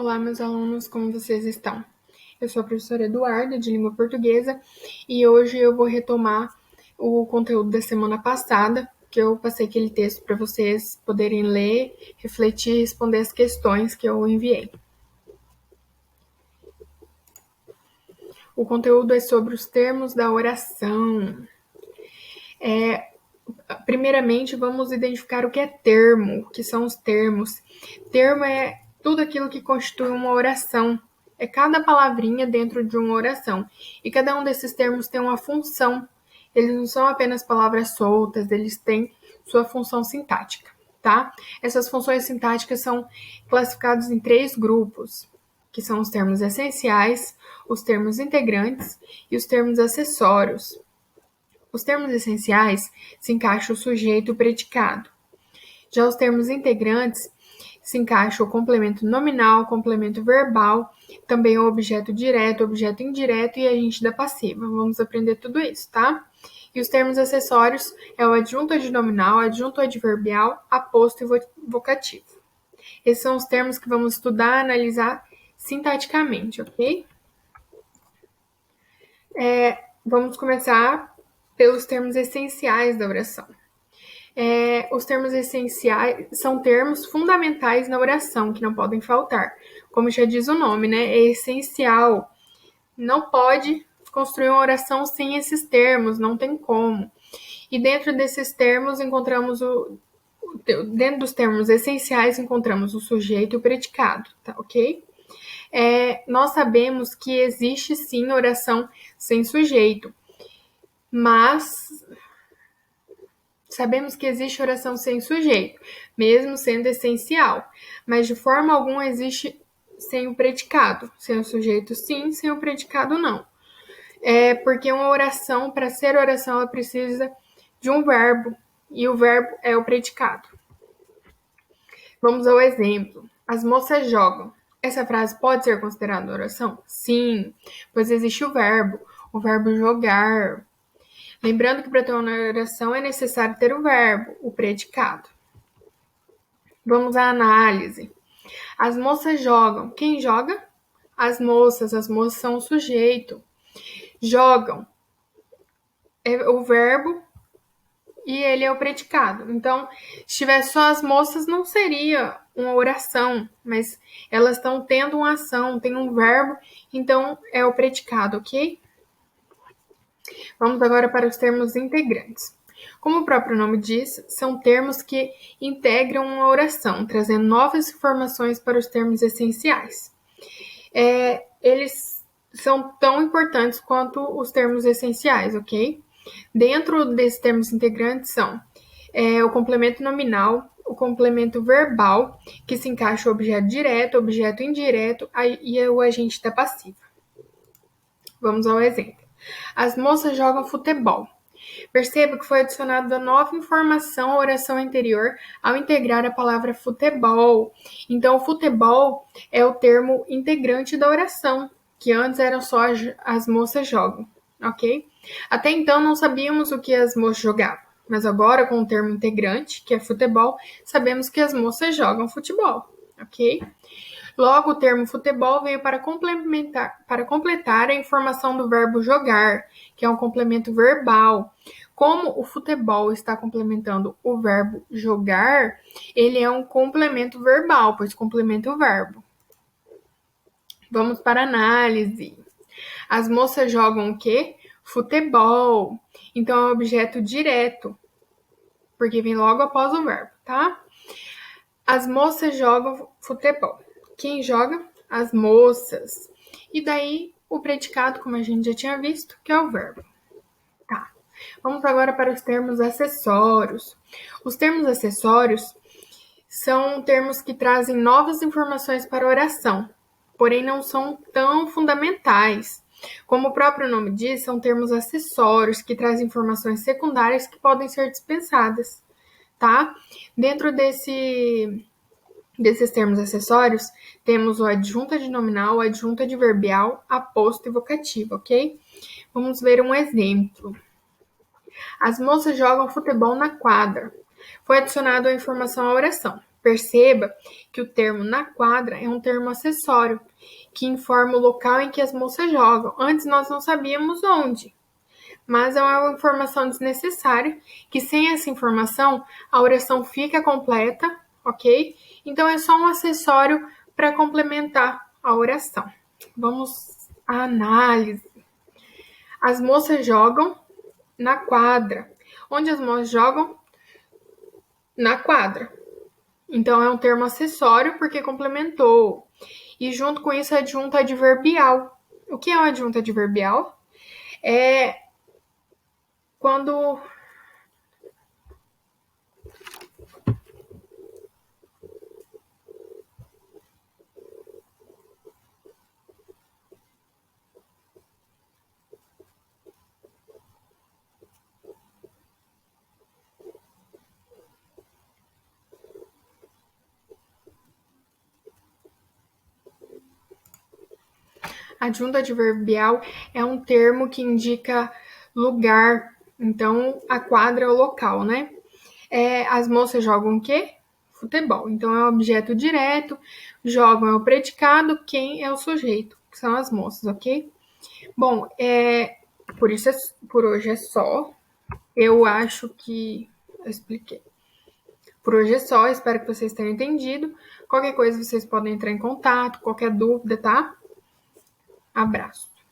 Olá, meus alunos, como vocês estão? Eu sou a professora Eduarda, de Língua Portuguesa, e hoje eu vou retomar o conteúdo da semana passada, que eu passei aquele texto para vocês poderem ler, refletir e responder as questões que eu enviei. O conteúdo é sobre os termos da oração. Primeiramente, vamos identificar o que é termo, o que são os termos. Termo é tudo aquilo que constitui uma oração. É cada palavrinha dentro de uma oração. E cada um desses termos tem uma função. Eles não são apenas palavras soltas, eles têm sua função sintática, tá? Essas funções sintáticas são classificadas em 3 grupos, que são os termos essenciais, os termos integrantes e os termos acessórios. Os termos essenciais se encaixa o sujeito e o predicado. Já os termos integrantes se encaixa o complemento nominal, o complemento verbal, também o objeto direto, o objeto indireto e a agente da passiva. Vamos aprender tudo isso, tá? E os termos acessórios é o adjunto adnominal, adjunto adverbial, aposto e vocativo. Esses são os termos que vamos estudar, analisar sintaticamente, ok? Vamos começar pelos termos essenciais da oração. Os termos essenciais são termos fundamentais na oração, que não podem faltar. Como já diz o nome, né? É essencial. Não pode construir uma oração sem esses termos, não tem como. E dentro desses termos encontramos dentro dos termos essenciais encontramos o sujeito e o predicado, tá ok? Nós sabemos que existe sim oração sem sujeito, mas sabemos que existe oração sem sujeito, mesmo sendo essencial, mas de forma alguma existe sem o predicado, sem o sujeito sim, sem o predicado não. Porque uma oração, para ser oração, ela precisa de um verbo, e o verbo é o predicado. Vamos ao exemplo. As moças jogam. Essa frase pode ser considerada oração? Sim, pois existe o verbo jogar. Lembrando que para ter uma oração é necessário ter o verbo, o predicado. Vamos à análise. As moças jogam. Quem joga? As moças são o sujeito. Jogam é o verbo e ele é o predicado. Então, se tivesse só as moças, não seria uma oração, mas elas estão tendo uma ação, tem um verbo, então é o predicado, ok? Vamos agora para os termos integrantes. Como o próprio nome diz, são termos que integram uma oração, trazendo novas informações para os termos essenciais. Eles são tão importantes quanto os termos essenciais, ok? Dentro desses termos integrantes são o complemento nominal, o complemento verbal, que se encaixa o objeto direto, o objeto indireto e o agente da passiva. Vamos ao exemplo. As moças jogam futebol. Perceba que foi adicionada nova informação à oração anterior ao integrar a palavra futebol. Então, o futebol é o termo integrante da oração, que antes eram só as moças jogam, ok? Até então não sabíamos o que as moças jogavam, mas agora com o termo integrante, que é futebol, sabemos que as moças jogam futebol, ok? Logo, o termo futebol veio para completar a informação do verbo jogar, que é um complemento verbal. Como o futebol está complementando o verbo jogar, ele é um complemento verbal, pois complementa o verbo. Vamos para a análise. As moças jogam o quê? Futebol. Então, é um objeto direto, porque vem logo após o verbo, tá? As moças jogam futebol. Quem joga? As moças. E daí, o predicado, como a gente já tinha visto, que é o verbo. Tá. Vamos agora para os termos acessórios. Os termos acessórios são termos que trazem novas informações para a oração, porém não são tão fundamentais. Como o próprio nome diz, são termos acessórios que trazem informações secundárias que podem ser dispensadas, tá? Dentro desses termos acessórios, temos o adjunto adnominal, o adjunto adverbial, aposto e vocativo, ok? Vamos ver um exemplo. As moças jogam futebol na quadra. Foi adicionada a informação à oração. Perceba que o termo na quadra é um termo acessório, que informa o local em que as moças jogam. Antes nós não sabíamos onde, mas é uma informação desnecessária, que sem essa informação a oração fica completa, ok? Então é só um acessório para complementar a oração. Vamos à análise. As moças jogam na quadra. Onde as moças jogam? Na quadra. Então é um termo acessório porque complementou. E junto com isso, adjunto adverbial. O que é um adjunto adverbial? É quando adjunto adverbial é um termo que indica lugar. Então, a quadra é o local, né? As moças jogam o quê? Futebol. Então, é um objeto direto. Jogam é o predicado. Quem é o sujeito? Que são as moças, ok? Bom, por hoje é só. Eu acho que eu expliquei. Por hoje é só. Espero que vocês tenham entendido. Qualquer coisa, vocês podem entrar em contato. Qualquer dúvida, tá? Abraço.